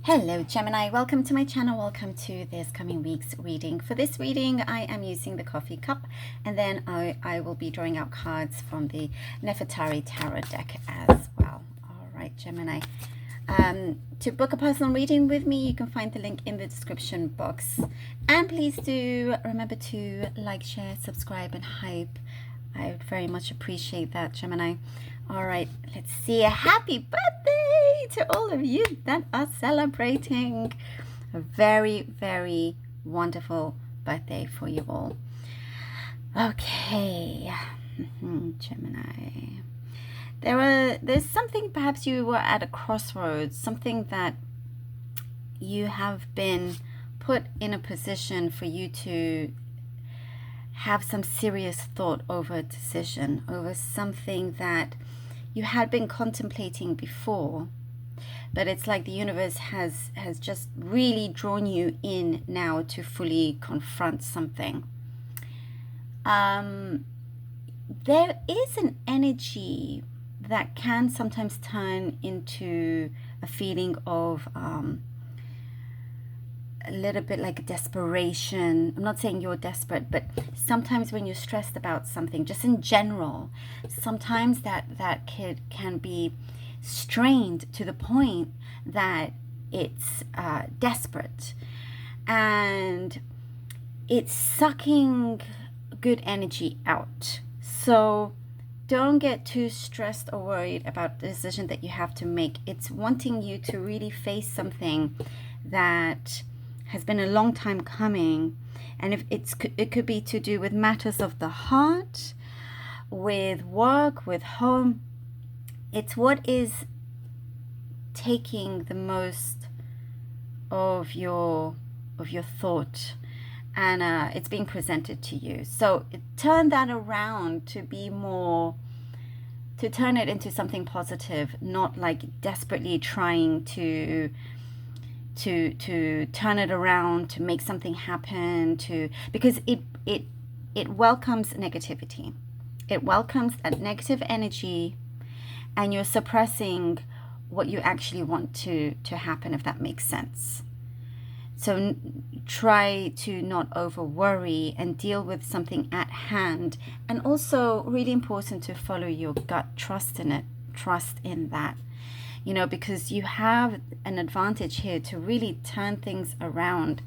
Hello Gemini, welcome to my channel, welcome to this coming week's reading. For this reading I am using the coffee cup, and then I will be drawing out cards from the Nefertari Tarot deck as well. Alright Gemini, to book a personal reading with me you can find the link in the description box, and please do remember to like, share, subscribe and hype. I would very much appreciate that, Gemini. Alright, let's see. A happy birthday to all of you that are celebrating. A very, very wonderful birthday for you all. Okay, Gemini. There's something, perhaps you were at a crossroads, something that you have been put in a position for you to have some serious thought over a decision, over something that you had been contemplating before, but it's like the universe has just really drawn you in now to fully confront something. There is an energy that can sometimes turn into a feeling of a little bit like desperation. I'm not saying you're desperate, but sometimes when you're stressed about something, just in general, sometimes that can be strained to the point that it's desperate, and it's sucking good energy out. So don't get too stressed or worried about the decision that you have to make. It's wanting you to really face something that has been a long time coming, and if it could be to do with matters of the heart, with work, with home. It's what is taking the most of your thought, and it's being presented to you. So turn that around to be more, to turn it into something positive, not like desperately trying to turn it around, to make something happen, because it welcomes negativity. It welcomes that negative energy, and you're suppressing what you actually want to happen, if that makes sense. So try to not over worry and deal with something at hand, and also really important to follow your gut. Trust in it, trust in that, you know, because you have an advantage here to really turn things around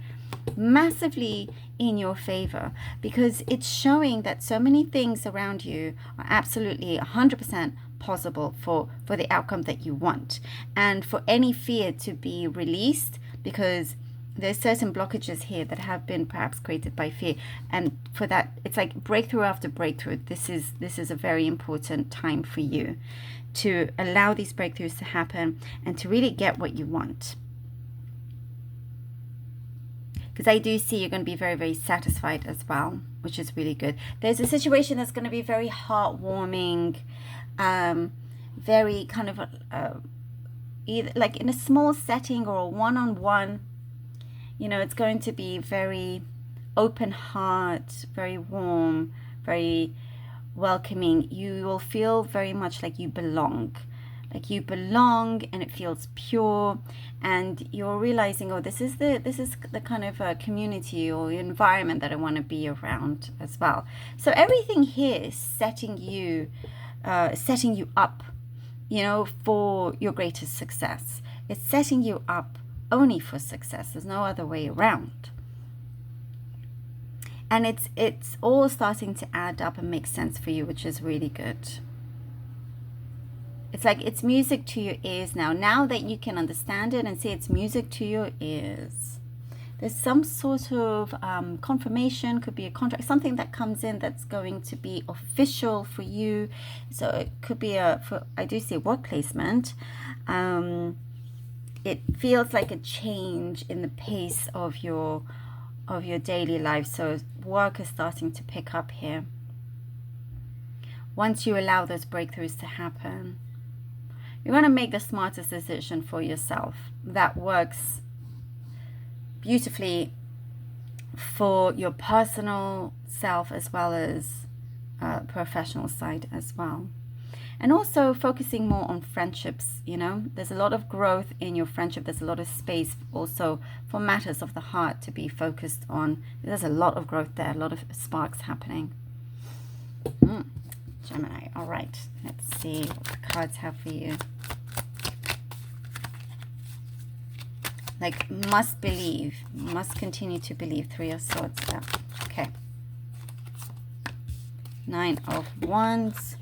massively in your favor, because it's showing that so many things around you are absolutely 100% possible for the outcome that you want, and for any fear to be released, because there's certain blockages here that have been perhaps created by fear, and for that it's like breakthrough after breakthrough. This is a very important time for you to allow these breakthroughs to happen and to really get what you want, because I do see you're going to be very, very satisfied as well, which is really good. There's a situation that's going to be very heartwarming, very kind of either like in a small setting or a one-on-one. You know, it's going to be very open heart, very warm, very welcoming. You will feel very much like you belong, and it feels pure, and you're realizing, oh, this is the kind of community or environment that I want to be around as well. So everything here is setting you up, you know, for your greatest success. It's setting you up only for success. There's no other way around. And it's all starting to add up and make sense for you, which is really good. It's like it's music to your ears now that you can understand it and see it's music to your ears. There's some sort of confirmation, could be a contract, something that comes in that's going to be official for you. So it could be I do see work placement. It feels like a change in the pace of your daily life. So work is starting to pick up here. Once you allow those breakthroughs to happen, you're going to make the smartest decision for yourself that works beautifully for your personal self as well as professional side as well. And also focusing more on friendships, you know. There's a lot of growth in your friendship. There's a lot of space also for matters of the heart to be focused on. There's a lot of growth there, a lot of sparks happening. Gemini. All right. Let's see what the cards have for you. Like, must believe, must continue to believe. 3 of Swords. Yeah. Okay. 9 of Wands.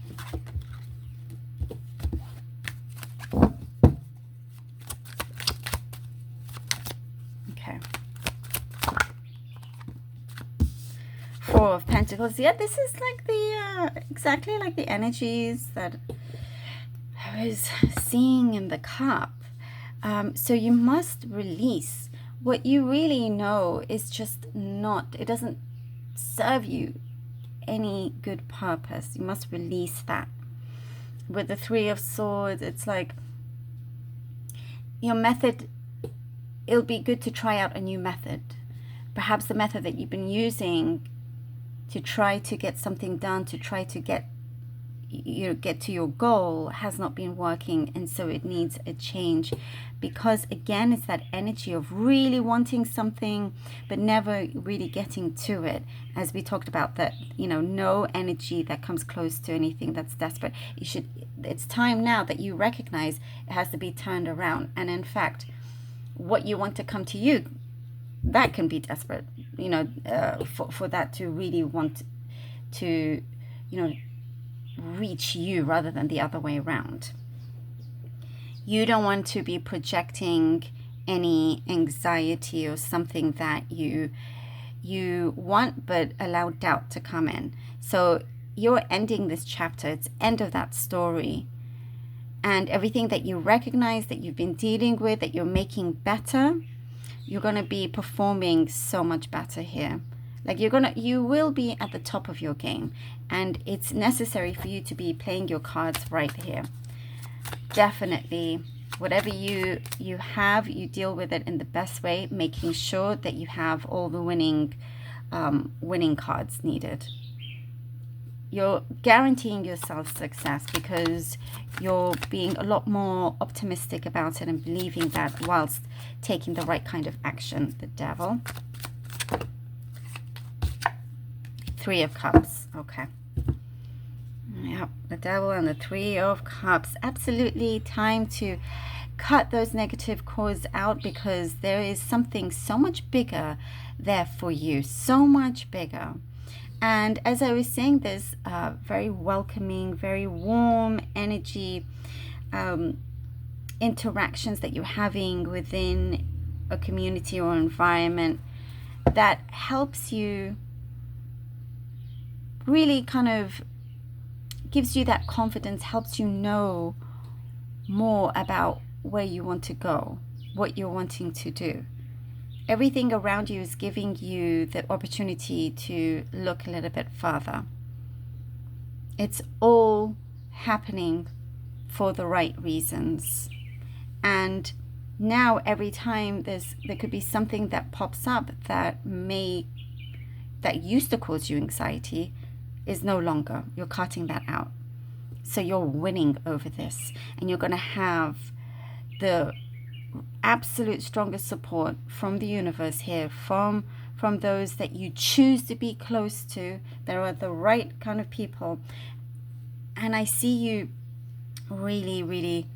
Okay. 4 of Pentacles. Yeah, this is like the, exactly like the energies that I was seeing in the cup. So you must release. What you really know is just not, it doesn't serve you any good purpose. You must release that. With the 3 of Swords, it's like your method, it'll be good to try out a new method. Perhaps the method that you've been using to try to get something done, to try to get to your goal has not been working, and so it needs a change. Because again, it's that energy of really wanting something but never really getting to it. As we talked about, that, you know, no energy that comes close to anything that's desperate. It's time now that you recognize it has to be turned around. And in fact, what you want to come to you, that can be desperate, you know, for that to really want to, you know, reach you rather than the other way around. You don't want to be projecting any anxiety or something that you want but allow doubt to come in. So you're ending this chapter. It's end of that story. And everything that you recognize that you've been dealing with, that you're making better, you're going to be performing so much better here. Like you will be at the top of your game, and it's necessary for you to be playing your cards right here. Definitely, whatever you have, you deal with it in the best way, making sure that you have all the winning cards needed. You're guaranteeing yourself success because you're being a lot more optimistic about it and believing that whilst taking the right kind of action. The Devil. 3 of Cups. Okay. Yep, the Devil and the 3 of Cups. Absolutely time to cut those negative cords out, because there is something so much bigger there for you. So much bigger. And as I was saying, there's very welcoming, very warm energy interactions that you're having within a community or environment that helps you, really kind of gives you that confidence, helps you know more about where you want to go, what you're wanting to do. Everything around you is giving you the opportunity to look a little bit further. It's all happening for the right reasons. And now every time there could be something that pops up that used to cause you anxiety, is no longer. You're cutting that out. So you're winning over this, and you're going to have the absolute strongest support from the universe here, from those that you choose to be close to. There are the right kind of people, and I see you really, really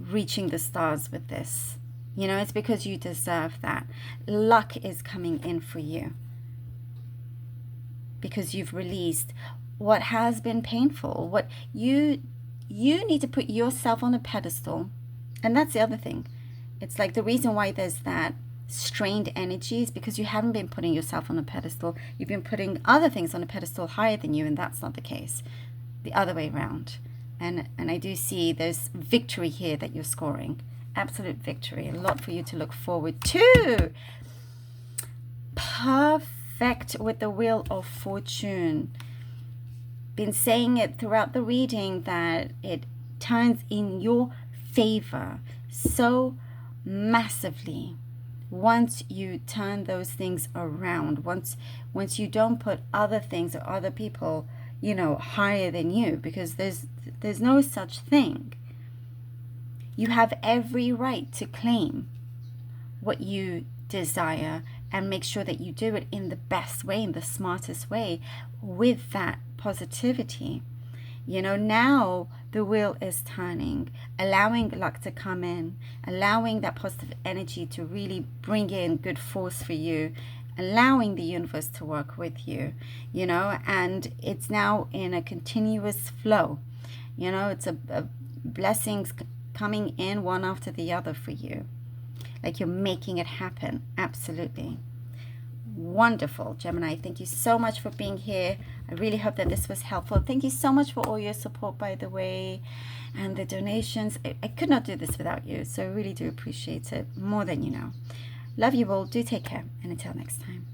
reaching the stars with this. You know, it's because you deserve that. Luck is coming in for you because you've released what has been painful. What you need to put yourself on a pedestal. And that's the other thing. It's like the reason why there's that strained energy is because you haven't been putting yourself on a pedestal. You've been putting other things on a pedestal higher than you, and that's not the case. The other way around. And I do see there's victory here that you're scoring. Absolute victory. A lot for you to look forward to. Perfect with the Wheel of Fortune. Been saying it throughout the reading that it turns in your favor so massively once you turn those things around. Once you don't put other things or other people, you know, higher than you, because there's no such thing. You have every right to claim what you desire and make sure that you do it in the best way, in the smartest way, with that positivity. You know, now the wheel is turning, allowing luck to come in, allowing that positive energy to really bring in good force for you, allowing the universe to work with you, you know, and it's now in a continuous flow. You know, it's a blessings coming in one after the other for you. Like you're making it happen. Absolutely. Wonderful, Gemini. Thank you so much for being here. I really hope that this was helpful. Thank you so much for all your support, by the way, and the donations. I could not do this without you, so I really do appreciate it more than you know. Love you all. Do take care, and until next time.